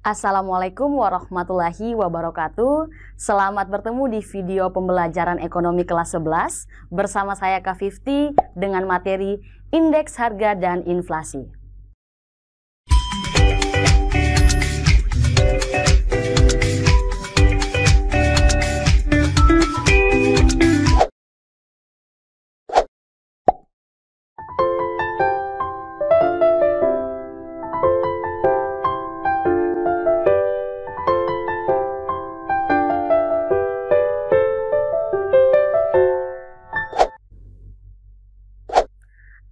Assalamualaikum warahmatullahi wabarakatuh. Selamat bertemu di video pembelajaran ekonomi kelas 11 bersama saya Kak Fifty dengan materi indeks harga dan inflasi.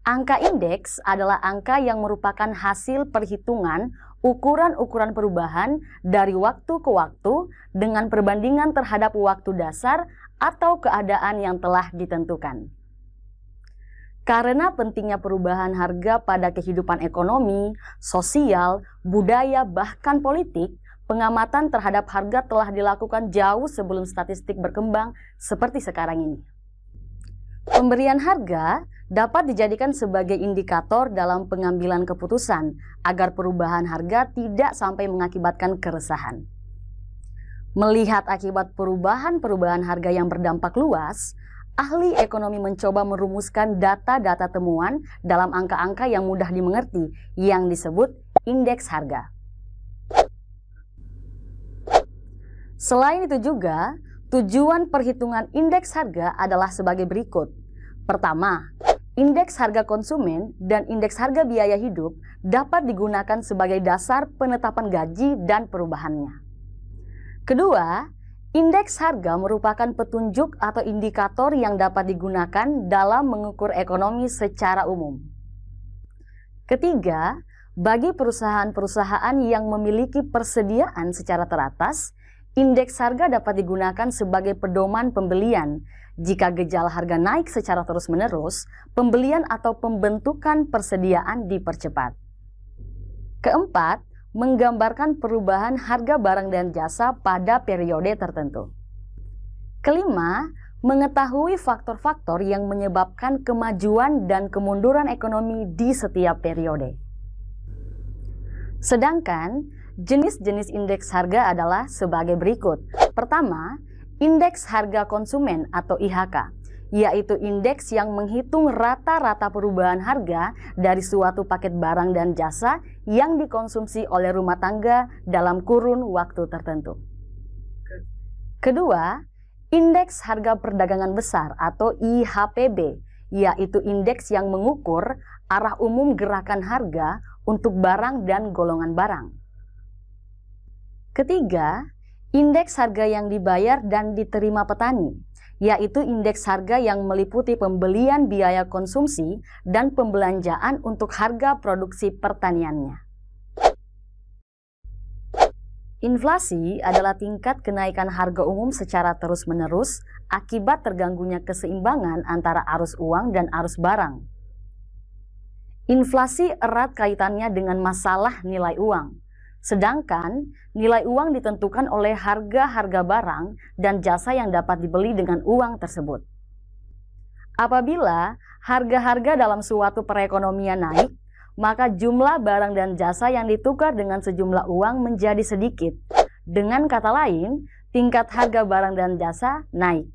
Angka indeks adalah angka yang merupakan hasil perhitungan ukuran-ukuran perubahan dari waktu ke waktu dengan perbandingan terhadap waktu dasar atau keadaan yang telah ditentukan. Karena pentingnya perubahan harga pada kehidupan ekonomi, sosial, budaya, bahkan politik, pengamatan terhadap harga telah dilakukan jauh sebelum statistik berkembang seperti sekarang ini. Pemberian harga dapat dijadikan sebagai indikator dalam pengambilan keputusan agar perubahan harga tidak sampai mengakibatkan keresahan. Melihat akibat perubahan harga yang berdampak luas, ahli ekonomi mencoba merumuskan data-data temuan dalam angka-angka yang mudah dimengerti yang disebut indeks harga. Selain itu juga, tujuan perhitungan indeks harga adalah sebagai berikut. Pertama, indeks harga konsumen dan indeks harga biaya hidup dapat digunakan sebagai dasar penetapan gaji dan perubahannya. Kedua, indeks harga merupakan petunjuk atau indikator yang dapat digunakan dalam mengukur ekonomi secara umum. Ketiga, bagi perusahaan-perusahaan yang memiliki persediaan secara teratas, indeks harga dapat digunakan sebagai pedoman pembelian. Jika gejala harga naik secara terus-menerus, pembelian atau pembentukan persediaan dipercepat. Keempat, menggambarkan perubahan harga barang dan jasa pada periode tertentu. Kelima, mengetahui faktor-faktor yang menyebabkan kemajuan dan kemunduran ekonomi di setiap periode. Sedangkan, jenis-jenis indeks harga adalah sebagai berikut. Pertama, indeks harga konsumen atau IHK, yaitu indeks yang menghitung rata-rata perubahan harga dari suatu paket barang dan jasa yang dikonsumsi oleh rumah tangga dalam kurun waktu tertentu. Kedua, indeks harga perdagangan besar atau IHPB, yaitu indeks yang mengukur arah umum gerakan harga untuk barang dan golongan barang. Ketiga, indeks harga yang dibayar dan diterima petani, yaitu indeks harga yang meliputi pembelian biaya konsumsi dan pembelanjaan untuk harga produksi pertaniannya. Inflasi adalah tingkat kenaikan harga umum secara terus-menerus akibat terganggunya keseimbangan antara arus uang dan arus barang. Inflasi erat kaitannya dengan masalah nilai uang. Sedangkan nilai uang ditentukan oleh harga-harga barang dan jasa yang dapat dibeli dengan uang tersebut. Apabila harga-harga dalam suatu perekonomian naik, maka jumlah barang dan jasa yang ditukar dengan sejumlah uang menjadi sedikit. Dengan kata lain, tingkat harga barang dan jasa naik.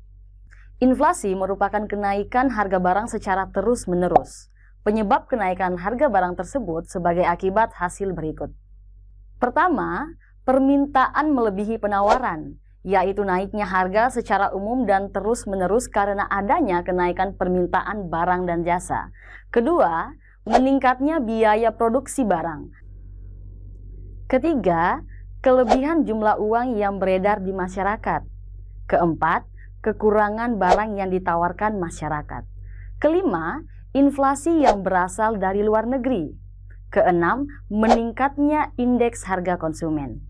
Inflasi merupakan kenaikan harga barang secara terus-menerus. Penyebab kenaikan harga barang tersebut sebagai akibat hasil berikut. Pertama, permintaan melebihi penawaran, yaitu naiknya harga secara umum dan terus-menerus karena adanya kenaikan permintaan barang dan jasa. Kedua, meningkatnya biaya produksi barang. Ketiga, kelebihan jumlah uang yang beredar di masyarakat. Keempat, kekurangan barang yang ditawarkan masyarakat. Kelima, inflasi yang berasal dari luar negeri. Keenam, meningkatnya indeks harga konsumen.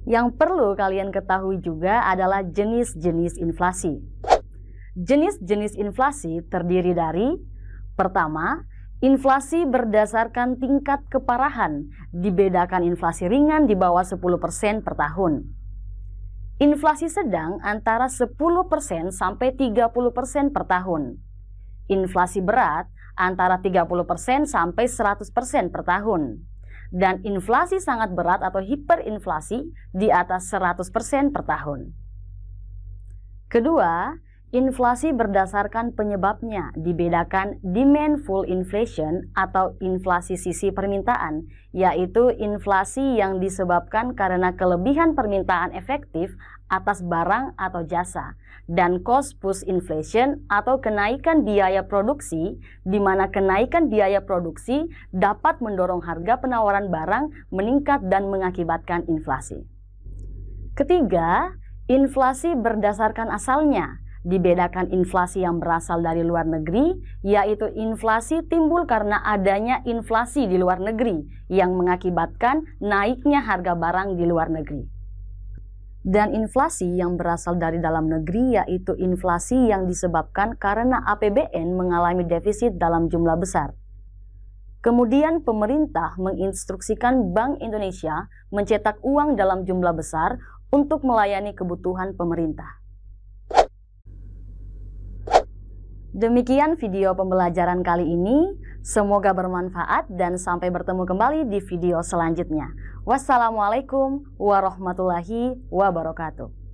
Yang perlu kalian ketahui juga adalah jenis-jenis inflasi. Jenis-jenis inflasi terdiri dari: pertama, inflasi berdasarkan tingkat keparahan, dibedakan inflasi ringan di bawah 10% per tahun. Inflasi sedang antara 10% sampai 30% per tahun. Inflasi berat antara 30% sampai 100% per tahun. Dan inflasi sangat berat atau hiperinflasi di atas 100% per tahun. Kedua, inflasi berdasarkan penyebabnya dibedakan demandful inflation atau inflasi sisi permintaan, yaitu inflasi yang disebabkan karena kelebihan permintaan efektif atas barang atau jasa, dan cost push inflation atau kenaikan biaya produksi, di mana kenaikan biaya produksi dapat mendorong harga penawaran barang meningkat dan mengakibatkan inflasi. Ketiga, inflasi berdasarkan asalnya, dibedakan inflasi yang berasal dari luar negeri, yaitu inflasi timbul karena adanya inflasi di luar negeri yang mengakibatkan naiknya harga barang di luar negeri. Dan inflasi yang berasal dari dalam negeri, yaitu inflasi yang disebabkan karena APBN mengalami defisit dalam jumlah besar. Kemudian pemerintah menginstruksikan Bank Indonesia mencetak uang dalam jumlah besar untuk melayani kebutuhan pemerintah. Demikian video pembelajaran kali ini, semoga bermanfaat dan sampai bertemu kembali di video selanjutnya. Wassalamualaikum warahmatullahi wabarakatuh.